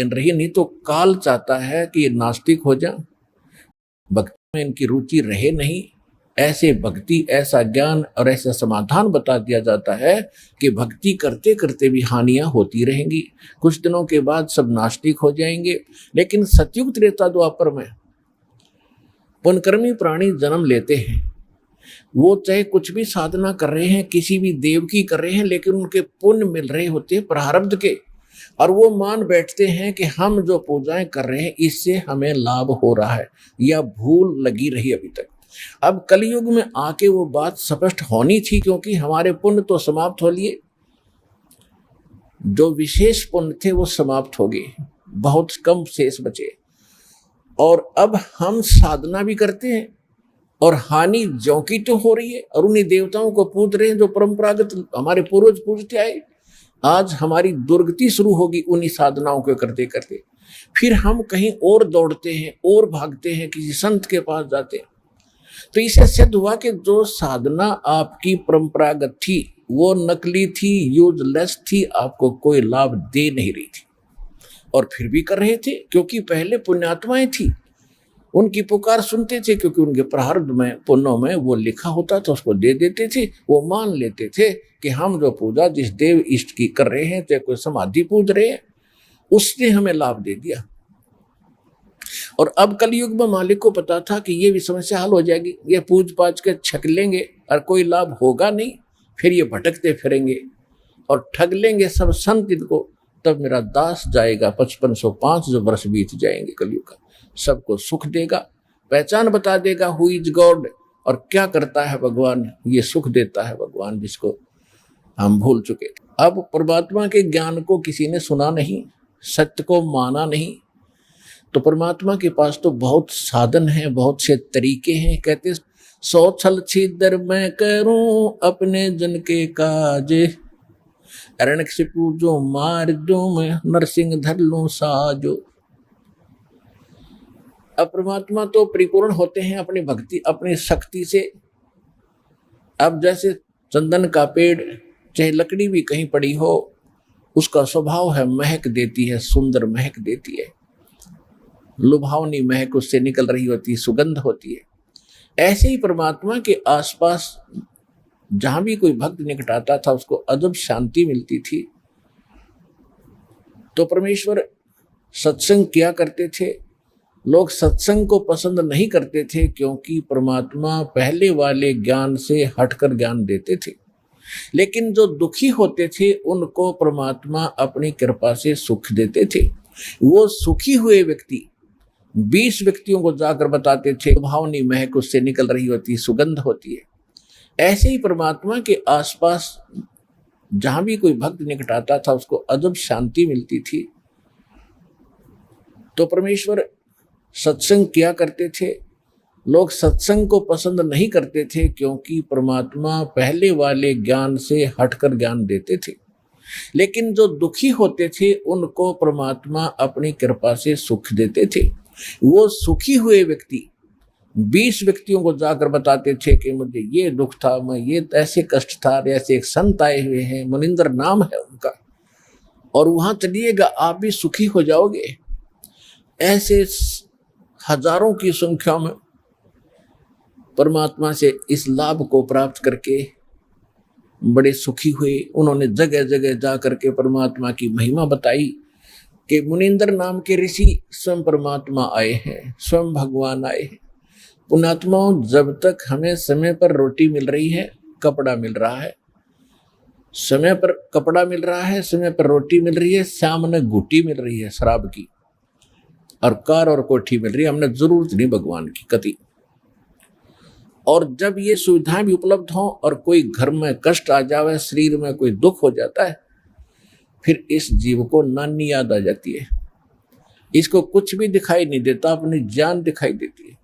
रही, नहीं तो काल चाहता है कि ये नास्तिक हो जाए, भक्ति में इनकी रुचि रहे नहीं। ऐसे भक्ति, ऐसा ज्ञान और ऐसा समाधान बता दिया जाता है कि भक्ति करते करते भी हानियां होती रहेंगी, कुछ दिनों के बाद सब नास्तिक हो जाएंगे। लेकिन सतयुग त्रेता द्वापर में पुण्यकर्मी प्राणी जन्म लेते हैं, वो चाहे कुछ भी साधना कर रहे हैं, किसी भी देव की कर रहे हैं, लेकिन उनके पुण्य मिल रहे होते हैं प्रारब्ध के, और वो मान बैठते हैं कि हम जो पूजाएं कर रहे हैं इससे हमें लाभ हो रहा है, या भूल लगी रही अभी तक। अब कलयुग में आके वो बात स्पष्ट होनी थी, क्योंकि हमारे पुण्य तो समाप्त हो लिए, जो विशेष पुण्य थे वो समाप्त हो गए, बहुत कम शेष बचे। और अब हम साधना भी करते हैं और हानि ज्यों की तो हो रही है, और उन्हीं देवताओं को पूज रहे हैं जो परंपरागत हमारे पूर्वज पूजते आए। आज हमारी दुर्गति शुरू होगी उन्हीं साधनाओं को करते करते। फिर हम कहीं और दौड़ते हैं और भागते हैं, किसी संत के पास जाते हैं। तो इससे सिद्ध हुआ कि जो साधना आपकी परंपरागत थी वो नकली थी, यूजलेस थी, आपको कोई लाभ दे नहीं रही थी, और फिर भी कर रहे थे क्योंकि पहले पुण्यात्माएं थी, उनकी पुकार सुनते थे, क्योंकि उनके प्रारब्ध में, पुण्यों में वो लिखा होता था, उसको दे देते थे। वो मान लेते थे कि हम जो पूजा जिस देव इष्ट की कर रहे हैं, चाहे कोई समाधि पूज रहे हैं, उसने हमें लाभ दे दिया। और अब कलयुग में मालिक को पता था कि ये भी समस्या हल हो जाएगी, ये पूज पाज के छक लेंगे और कोई लाभ होगा नहीं, फिर ये भटकते फिरेंगे और ठग लेंगे सब संत इनको, तब मेरा दास जाएगा 5505 जो वर्ष बीत जाएंगे कलयुग का, सबको सुख देगा, पहचान बता देगा हु इज गॉड, और क्या करता है भगवान, ये सुख देता है भगवान जिसको हम भूल चुके थे। अब परमात्मा के ज्ञान को किसी ने सुना नहीं, सत्य को माना नहीं, तो परमात्मा के पास तो बहुत साधन है, बहुत से तरीके हैं। कहते 100 छल छिद्र मैं करूं अपने जन के काज, हिरण्यकशिपु जो मार दूं मैं नरसिंह धर लूं साजो। अब परमात्मा तो परिपूर्ण होते हैं अपनी भक्ति, अपनी शक्ति से। अब जैसे चंदन का पेड़, चाहे लकड़ी भी कहीं पड़ी हो, उसका स्वभाव है महक देती है, सुंदर महक देती है, लुभावनी महक उससे निकल रही होती है, सुगंध होती है। ऐसे ही परमात्मा के आसपास जहां भी कोई भक्त निकट आता था उसको अजब शांति मिलती थी। तो परमेश्वर सत्संग किया करते थे। लोग सत्संग को पसंद नहीं करते थे क्योंकि परमात्मा पहले वाले ज्ञान से हटकर ज्ञान देते थे, लेकिन जो दुखी होते थे उनको परमात्मा अपनी कृपा से सुख देते थे। वो सुखी हुए व्यक्ति 20 व्यक्तियों को जाकर बताते थे, भावनी महक उससे निकल रही होती, सुगंध होती है। ऐसे ही परमात्मा के आसपास जहां भी कोई भक्त निकट आता था उसको अजब शांति मिलती थी। तो परमेश्वर सत्संग किया करते थे। लोग सत्संग को पसंद नहीं करते थे क्योंकि परमात्मा पहले वाले ज्ञान से हटकर ज्ञान देते थे, लेकिन जो दुखी होते थे उनको परमात्मा अपनी कृपा से सुख देते थे। वो सुखी हुए व्यक्ति 20 व्यक्तियों को जाकर बताते थे कि मुझे ये दुख था, मैं ये ऐसे कष्ट था, ऐसे एक संत आए हुए हैं, मुनिंदर नाम है उनका, और वहां चलिएगा आप भी सुखी हो जाओगे। ऐसे हजारों की संख्या में परमात्मा से इस लाभ को प्राप्त करके बड़े सुखी हुए। उन्होंने जगह जगह जा करके परमात्मा की महिमा बताई कि मुनिंदर नाम के ऋषि स्वयं परमात्मा आए हैं, स्वयं भगवान आए हैं। पुण्यात्माओं, जब तक हमें समय पर रोटी मिल रही है, कपड़ा मिल रहा है, समय पर कपड़ा मिल रहा है, समय पर रोटी मिल रही है, सामने गुटी मिल रही है शराब की, और कार और कोठी मिल रही है, हमने जरूरत नहीं भगवान की कति। और जब ये सुविधाएं भी उपलब्ध हों और कोई घर में कष्ट आ जावे, शरीर में कोई दुख हो जाता है, फिर इस जीव को नानी याद आ जाती है। इसको कुछ भी दिखाई नहीं देता, अपनी जान दिखाई देती है।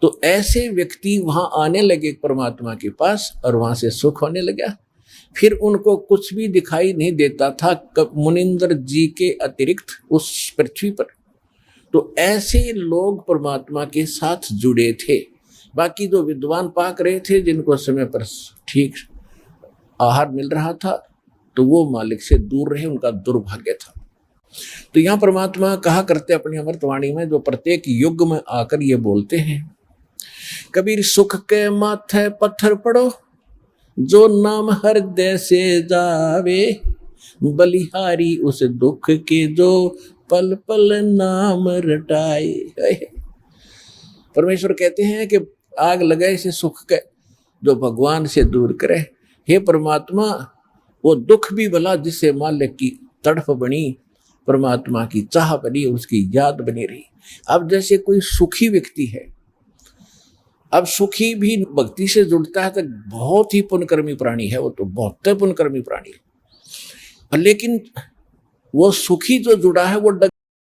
तो ऐसे व्यक्ति वहां आने लगे परमात्मा के पास और वहां से सुख होने लगा। फिर उनको कुछ भी दिखाई नहीं देता था मुनिंदर जी के अतिरिक्त उस पृथ्वी पर। तो ऐसे लोग परमात्मा के साथ जुड़े थे। बाकी जो विद्वान पाक रहे थे, जिनको समय पर ठीक आहार मिल रहा था, तो वो मालिक से दूर रहे, उनका दुर्भाग्य था। तो यहाँ परमात्मा कहा करते अपनी अमृतवाणी में, जो प्रत्येक युग में आकर ये बोलते हैं, कबीर सुख के माथे पत्थर पड़ो, जो नाम हृदय से जावे, बलिहारी उस दुख के जो पल पल नाम रटाए। परमेश्वर कहते हैं कि आग लगाए से सुख के जो भगवान से दूर करे। हे परमात्मा, वो दुख भी भला जिससे मालिक की तड़फ बनी, परमात्मा की चाह बनी, उसकी याद बनी रही। अब जैसे कोई सुखी व्यक्ति है, अब सुखी भी भक्ति से जुड़ता है तो बहुत ही पुण्यकर्मी प्राणी है, वो तो बहुत पुण्यकर्मी प्राणी है। लेकिन वो सुखी जो जुड़ा है वो